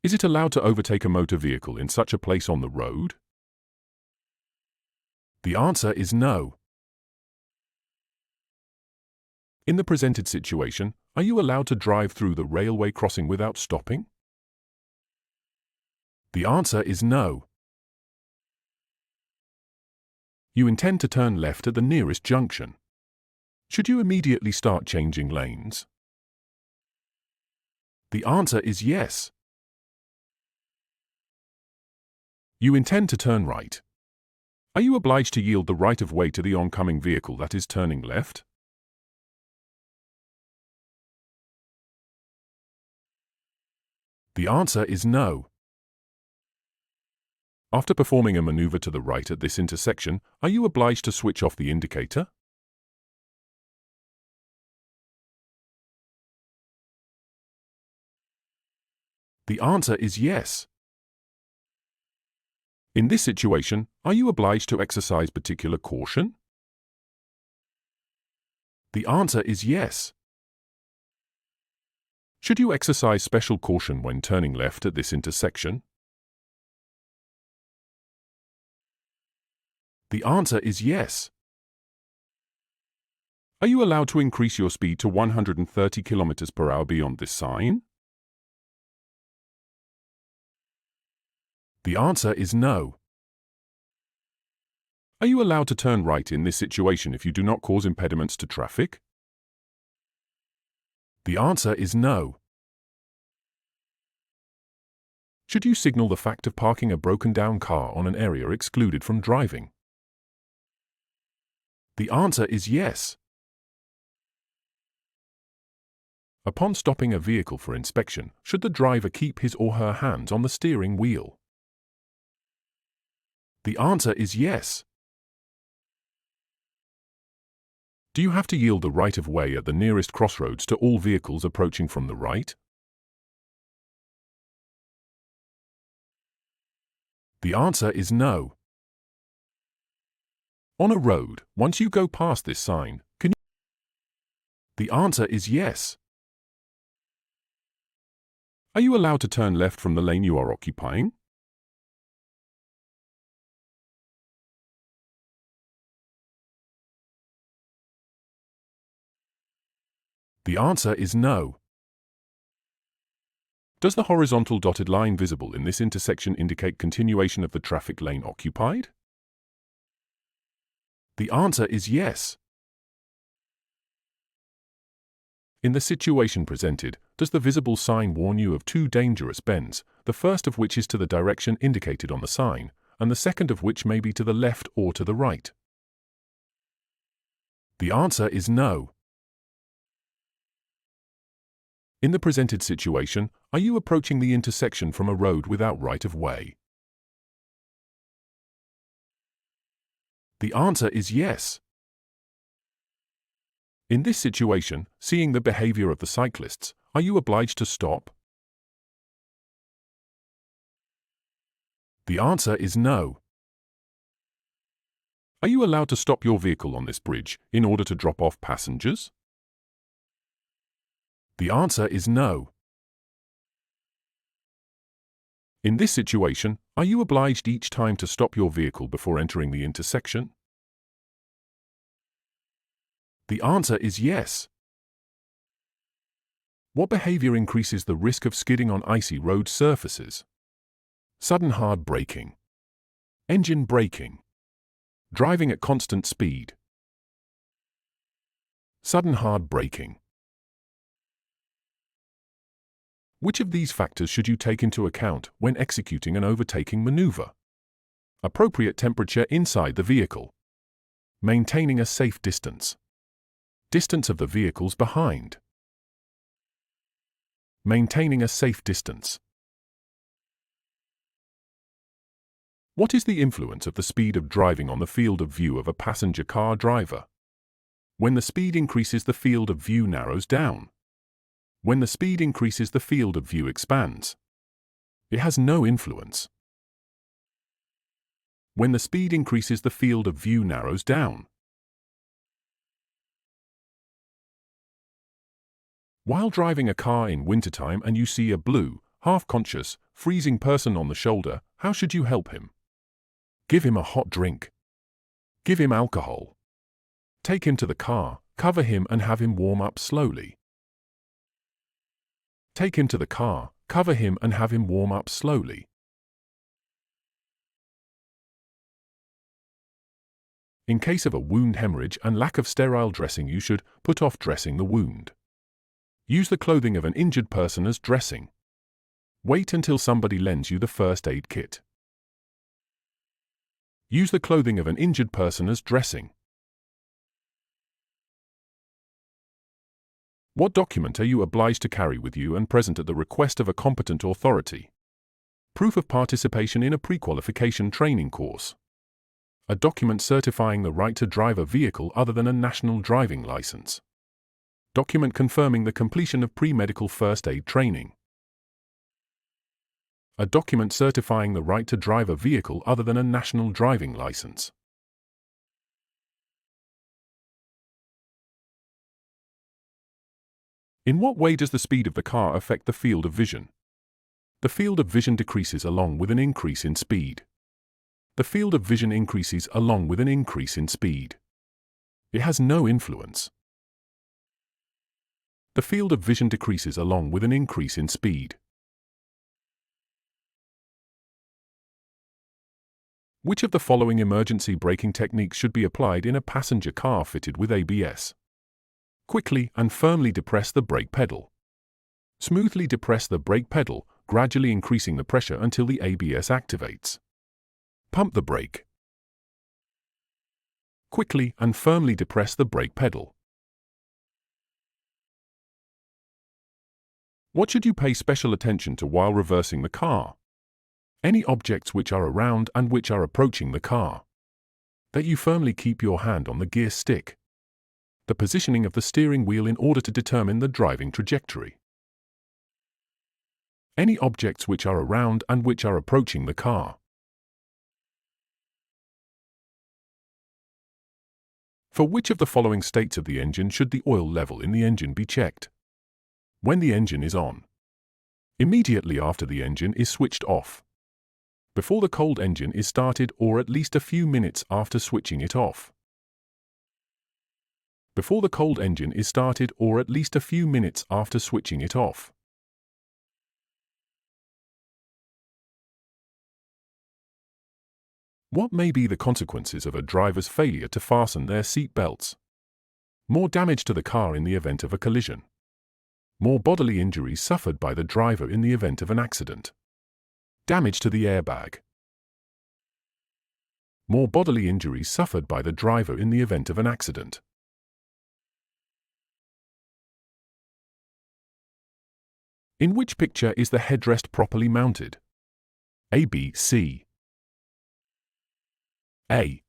Is it allowed to overtake a motor vehicle in such a place on the road? The answer is no. In the presented situation, are you allowed to drive through the railway crossing without stopping? The answer is no. You intend to turn left at the nearest junction. Should you immediately start changing lanes? The answer is yes. You intend to turn right. Are you obliged to yield the right of way to the oncoming vehicle that is turning left? The answer is no. After performing a maneuver to the right at this intersection, are you obliged to switch off the indicator? The answer is yes. In this situation, are you obliged to exercise particular caution? The answer is yes. Should you exercise special caution when turning left at this intersection? The answer is yes. Are you allowed to increase your speed to 130 km per hour beyond this sign? The answer is no. Are you allowed to turn right in this situation if you do not cause impediments to traffic? The answer is no. Should you signal the fact of parking a broken-down car on an area excluded from driving? The answer is yes. Upon stopping a vehicle for inspection, should the driver keep his or her hands on the steering wheel? The answer is yes. Do you have to yield the right of way at the nearest crossroads to all vehicles approaching from the right? The answer is no. On a road, once you go past this sign, can you? The answer is yes. Are you allowed to turn left from the lane you are occupying? The answer is no. Does the horizontal dotted line visible in this intersection indicate continuation of the traffic lane occupied? The answer is yes. In the situation presented, does the visible sign warn you of two dangerous bends, the first of which is to the direction indicated on the sign, and the second of which may be to the left or to the right? The answer is no. In the presented situation, are you approaching the intersection from a road without right of way? The answer is yes. In this situation, seeing the behaviour of the cyclists, are you obliged to stop? The answer is no. Are you allowed to stop your vehicle on this bridge in order to drop off passengers? The answer is no. In this situation, are you obliged each time to stop your vehicle before entering the intersection? The answer is yes. What behaviour increases the risk of skidding on icy road surfaces? Sudden hard braking, engine braking, driving at constant speed. Sudden hard braking. Which of these factors should you take into account when executing an overtaking manoeuvre? Appropriate temperature inside the vehicle. Maintaining a safe distance. Distance of the vehicles behind. Maintaining a safe distance. What is the influence of the speed of driving on the field of view of a passenger car driver? When the speed increases, the field of view narrows down. When the speed increases, the field of view expands. It has no influence. When the speed increases, the field of view narrows down. While driving a car in wintertime and you see a blue, half-conscious, freezing person on the shoulder, how should you help him? Give him a hot drink. Give him alcohol. Take him to the car, cover him and have him warm up slowly. Take him to the car, cover him and have him warm up slowly. In case of a wound hemorrhage and lack of sterile dressing, you should put off dressing the wound. Use the clothing of an injured person as dressing. Wait until somebody lends you the first aid kit. Use the clothing of an injured person as dressing. What document are you obliged to carry with you and present at the request of a competent authority? Proof of participation in a pre-qualification training course. A document certifying the right to drive a vehicle other than a national driving license. Document confirming the completion of pre-medical first aid training. A document certifying the right to drive a vehicle other than a national driving license. In what way does the speed of the car affect the field of vision? The field of vision decreases along with an increase in speed. The field of vision increases along with an increase in speed. It has no influence. The field of vision decreases along with an increase in speed. Which of the following emergency braking techniques should be applied in a passenger car fitted with ABS? Quickly and firmly depress the brake pedal. Smoothly depress the brake pedal, gradually increasing the pressure until the ABS activates. Pump the brake. Quickly and firmly depress the brake pedal. What should you pay special attention to while reversing the car? Any objects which are around and which are approaching the car. That you firmly keep your hand on the gear stick. The positioning of the steering wheel in order to determine the driving trajectory. Any objects which are around and which are approaching the car. For which of the following states of the engine should the oil level in the engine be checked? When the engine is on. Immediately after the engine is switched off. Before the cold engine is started or at least a few minutes after switching it off. Before the cold engine is started or at least a few minutes after switching it off. What may be the consequences of a driver's failure to fasten their seat belts? More damage to the car in the event of a collision. More bodily injuries suffered by the driver in the event of an accident. Damage to the airbag. More bodily injuries suffered by the driver in the event of an accident. In which picture is the headrest properly mounted? A, B, C. A.